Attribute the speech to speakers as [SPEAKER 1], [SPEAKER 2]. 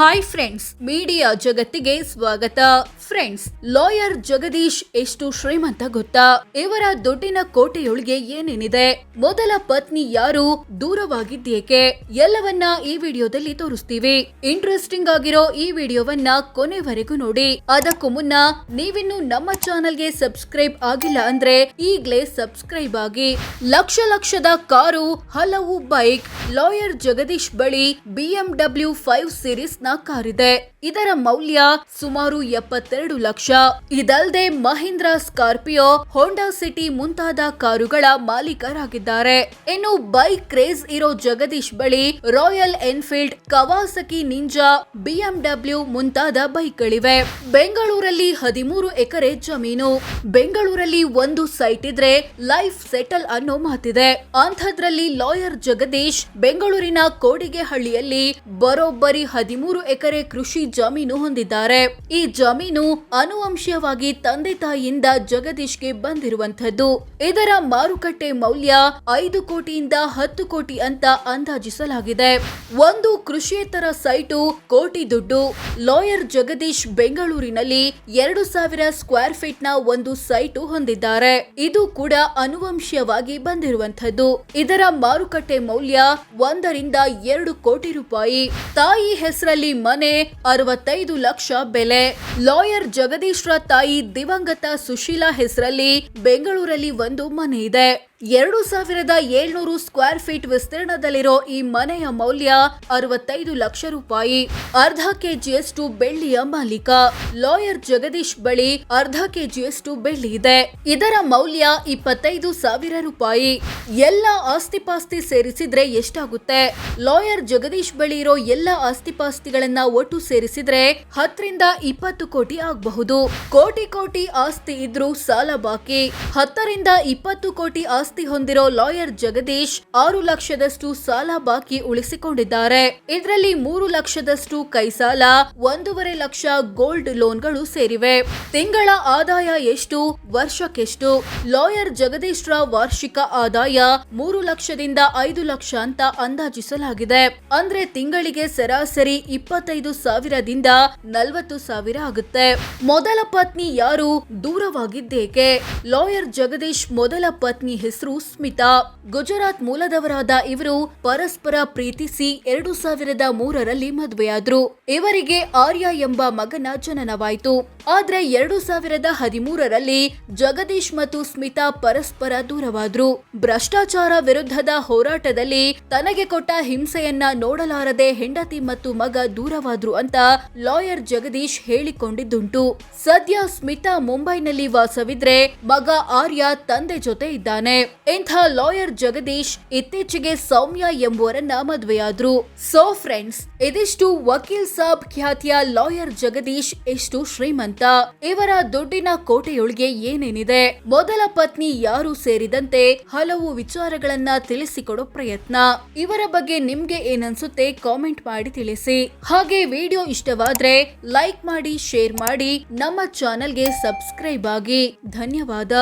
[SPEAKER 1] Hi friends, media ಜಗತ್ತಿಗೆ ಸ್ವಾಗತ. Friends, lawyer Jagadish ಎಷ್ಟು ಶ್ರೀಮಂತ ಗೊತ್ತಾ? ಇವರ ದುಡ್ಡಿನ ಕೋಟೆಯೊಳಗೆ ಏನೇನಿದೆ, ಮೊದಲ ಪತ್ನಿ ಯಾರು, ದೂರವಾಗಿದ್ದೇಕೆ, ಎಲ್ಲವನ್ನ ಈ ವಿಡಿಯೋದಲ್ಲಿ ತೋರಿಸ್ತೀವಿ. ಇಂಟ್ರೆಸ್ಟಿಂಗ್ ಆಗಿರೋ ಈ ವಿಡಿಯೋವನ್ನ ಕೊನೆವರೆಗೂ ನೋಡಿ. ಅದಕ್ಕೂ ಮುನ್ನ ನೀವಿನ್ನು ನಮ್ಮ ಚಾನೆಲ್ಗೆ ಸಬ್ಸ್ಕ್ರೈಬ್ ಆಗಿಲ್ಲ ಅಂದ್ರೆ ಈಗ್ಲೇ ಸಬ್ಸ್ಕ್ರೈಬ್ ಆಗಿ. ಲಕ್ಷದ ಕಾರು, ಹಲವು ಬೈಕ್. ಲಾಯರ್ ಜಗದೀಶ್ ಬಳಿ BMW 5 ಸೀರೀಸ್ ನ ಕಾರಿದೆ. ಇದರ ಮೌಲ್ಯ ಸುಮಾರು 72 ಲಕ್ಷ. ಇದಲ್ಲದೆ ಮಹೀಂದ್ರ ಸ್ಕಾರ್ಪಿಯೋ, ಹೋಂಡಾ ಸಿಟಿ ಮುಂತಾದ ಕಾರುಗಳ ಮಾಲೀಕರಾಗಿದ್ದಾರೆ. ಇನ್ನು ಬೈಕ್ ಕ್ರೇಜ್ ಇರೋ ಜಗದೀಶ್ ಬಳಿ royal Enfield, Kawasaki ninja, BMW ಮುಂತಾದ ಬೈಕ್ಗಳಿವೆ. ಬೆಂಗಳೂರಲ್ಲಿ 13 ಎಕರೆ ಜಮೀನು. ಬೆಂಗಳೂರಲ್ಲಿ ಒಂದು ಸೈಟ್ ಇದ್ರೆ ಲೈಫ್ ಸೆಟಲ್ ಅನ್ನೋ ಮಾತಿದೆ. ಅಂಥದ್ರಲ್ಲಿ ಲಾಯರ್ ಜಗದೀಶ್ ಬೆಂಗಳೂರಿನ ಕೋಡಿಗೆಹಳ್ಳಿಯಲ್ಲಿ ಬರೋಬ್ಬರಿ 13 ಎಕರೆ ಕೃಷಿ ಜಮೀನು ಹೊಂದಿದ್ದಾರೆ. ಈ ಜಮೀನು ಆನುವಂಶಿಕವಾಗಿ ತಂದೆ ತಾಯಿಯಿಂದ ಜಗದೀಶ್ಗೆ ಬಂದಿರುವಂತದ್ದು. ಇದರ ಮಾರುಕಟ್ಟೆ ಮೌಲ್ಯ 5 ಕೋಟಿಯಿಂದ 10 ಕೋಟಿ ಅಂತ ಅಂದಾಜಿಸಲಾಗಿದೆ. ಒಂದು ಕೃಷಿಯೇತರ ಸೈಟು ಕೋಟಿ ದುಡ್ಡು. ಲಾಯರ್ ಜಗದೀಶ್ ಬೆಂಗಳೂರಿನಲ್ಲಿ 2000 ಸ್ಕ್ವೇರ್ ಫೀಟ್ ನ ಒಂದು ಸೈಟು ಹೊಂದಿದ್ದಾರೆ. ಇದು ಕೂಡ ಆನುವಂಶಿಕವಾಗಿ ಬಂದಿರುವಂತದ್ದು. ಇದರ ಮಾರುಕಟ್ಟೆ ಮೌಲ್ಯ 1 ರಿಂದ 2 ಕೋಟಿ ರೂಪಾಯಿ. ತಾಯಿ ಹೆಸರಲ್ಲಿ ಮನೆ, 65 ಲಕ್ಷ ಬೆಲೆ. ಲಾಯರ್ ಜಗದೀಶ್ರ ತಾಯಿ ದಿವಂಗತ ಸುಶೀಲಾ ಹೆಸರಲ್ಲಿ ಬೆಂಗಳೂರಲ್ಲಿ ಒಂದು ಮನೆ ಇದೆ. 2700 ಸ್ಕ್ವೇರ್ ಫೀಟ್ ವಿಸ್ತೀರ್ಣದಲ್ಲಿರೋ ಈ ಮನೆಯ ಮೌಲ್ಯ 65 ಲಕ್ಷ ರೂಪಾಯಿ. ಅರ್ಧ ಕೆಜಿಯಷ್ಟು ಬೆಳ್ಳಿಯ ಮಾಲೀಕ. ಲಾಯರ್ ಜಗದೀಶ್ ಬಳಿ ಅರ್ಧ ಕೆಜಿಯಷ್ಟು ಬೆಳ್ಳಿ ಇದೆ. ಇದರ ಮೌಲ್ಯ 25,000 ರೂಪಾಯಿ. ಎಲ್ಲ ಆಸ್ತಿಪಾಸ್ತಿ ಸೇರಿಸಿದ್ರೆ ಎಷ್ಟಾಗುತ್ತೆ? ಲಾಯರ್ ಜಗದೀಶ್ ಬಳಿ ಇರೋ ಎಲ್ಲ ಆಸ್ತಿಪಾಸ್ತಿಗಳನ್ನ ಒಟ್ಟು ಸೇರಿಸಿದ್ರೆ 10 ರಿಂದ 20 ಕೋಟಿ ಆಗಬಹುದು. ಕೋಟಿ ಆಸ್ತಿ ಇದ್ರೂ ಸಾಲ ಬಾಕಿ. 10 ರಿಂದ 20 ಕೋಟಿ ಆಸ್ತಿ ಹೊಂದಿರೋ ಲಾಯರ್ ಜಗದೀಶ್ 6 ಲಕ್ಷದಷ್ಟು ಸಾಲ ಬಾಕಿ ಉಳಿಸಿಕೊಂಡಿದ್ದಾರೆ. ಇದರಲ್ಲಿ 3 ಲಕ್ಷದಷ್ಟು ಕೈ ಸಾಲ, 1.5 ಲಕ್ಷ ಗೋಲ್ಡ್ ಲೋನ್ಗಳು ಸೇರಿವೆ. ತಿಂಗಳ ಆದಾಯ ಎಷ್ಟು, ವರ್ಷಕ್ಕೆಷ್ಟು? ಲಾಯರ್ ಜಗದೀಶ್ರ ವಾರ್ಷಿಕ ಆದಾಯ 3 ಲಕ್ಷದಿಂದ 5 ಲಕ್ಷ ಅಂತ ಅಂದಾಜಿಸಲಾಗಿದೆ. ಅಂದ್ರೆ ತಿಂಗಳಿಗೆ ಸರಾಸರಿ 25,000ದಿಂದ 40,000 ಆಗುತ್ತೆ. ಮೊದಲ ಪತ್ನಿ ಯಾರು, ದೂರವಾಗಿದ್ದೇಕೆ? ಲಾಯರ್ ಜಗದೀಶ್ ಮೊದಲ ಪತ್ನಿ ಹೆಸರು ಸ್ಮಿತಾ. ಗುಜರಾತ್ ಮೂಲದವರಾದ ಇವರು ಪರಸ್ಪರ ಪ್ರೀತಿಸಿ 2003ರಲ್ಲಿ ಮದುವೆಯಾದ್ರು. ಇವರಿಗೆ ಆರ್ಯ ಎಂಬ ಮಗನ ಜನನವಾಯಿತು. ಆದ್ರೆ 2013ರಲ್ಲಿ ಜಗದೀಶ್ ಮತ್ತು ಸ್ಮಿತಾ ಪರಸ್ಪರ ದೂರವಾದ್ರು. ಭ್ರಷ್ಟಾಚಾರ ವಿರುದ್ಧದ ಹೋರಾಟದಲ್ಲಿ ತನಗೆ ಕೊಟ್ಟ ಹಿಂಸೆಯನ್ನ ನೋಡಲಾರದೆ ಹೆಂಡತಿ ಮತ್ತು ಮಗ ದೂರವಾದ್ರು ಅಂತ ಲಾಯರ್ ಜಗದೀಶ್ ಹೇಳಿಕೊಂಡಿದ್ದುಂಟು. ಸದ್ಯ ಸ್ಮಿತಾ ಮುಂಬೈನಲ್ಲಿ ವಾಸವಿದ್ರೆ ಮಗ ಆರ್ಯ ತಂದೆ ಜೊತೆ ಇದ್ದಾನೆ. ಇಂಥ ಲಾಯರ್ ಜಗದೀಶ್ ಇತ್ತೀಚೆಗೆ ಸೌಮ್ಯ ಎಂಬುವರನ್ನ ಮದುವೆಯಾದ್ರು. ಸೋ ಫ್ರೆಂಡ್ಸ್, ಇದಿಷ್ಟು ವಕೀಲ್ ಸಾಬ್ ಖ್ಯಾತಿಯ ಲಾಯರ್ ಜಗದೀಶ್ ಎಷ್ಟು ಶ್ರೀಮಂತ, ಇವರ ದುಡ್ಡಿನ ಕೋಟೆಯೊಳಗೆ ಏನೇನಿದೆ, ಮೊದಲ ಪತ್ನಿ ಯಾರು ಸೇರಿದಂತೆ ಹಲವು ವಿಚಾರಗಳನ್ನ ತಿಳಿಸಿಕೊಡೋ ಪ್ರಯತ್ನ. ಇವರ ಬಗ್ಗೆ ನಿಮ್ಗೆ ಏನನ್ಸುತ್ತೆ ಕಾಮೆಂಟ್ ಮಾಡಿ ತಿಳಿಸಿ. ಹಾಗೆ ವಿಡಿಯೋ ಇಷ್ಟವಾದ್ರೆ ಲೈಕ್ ಮಾಡಿ, ಶೇರ್ ಮಾಡಿ, ನಮ್ಮ ಚಾನೆಲ್ಗೆ ಸಬ್ಸ್ಕ್ರೈಬ್ ಆಗಿ. ಧನ್ಯವಾದ.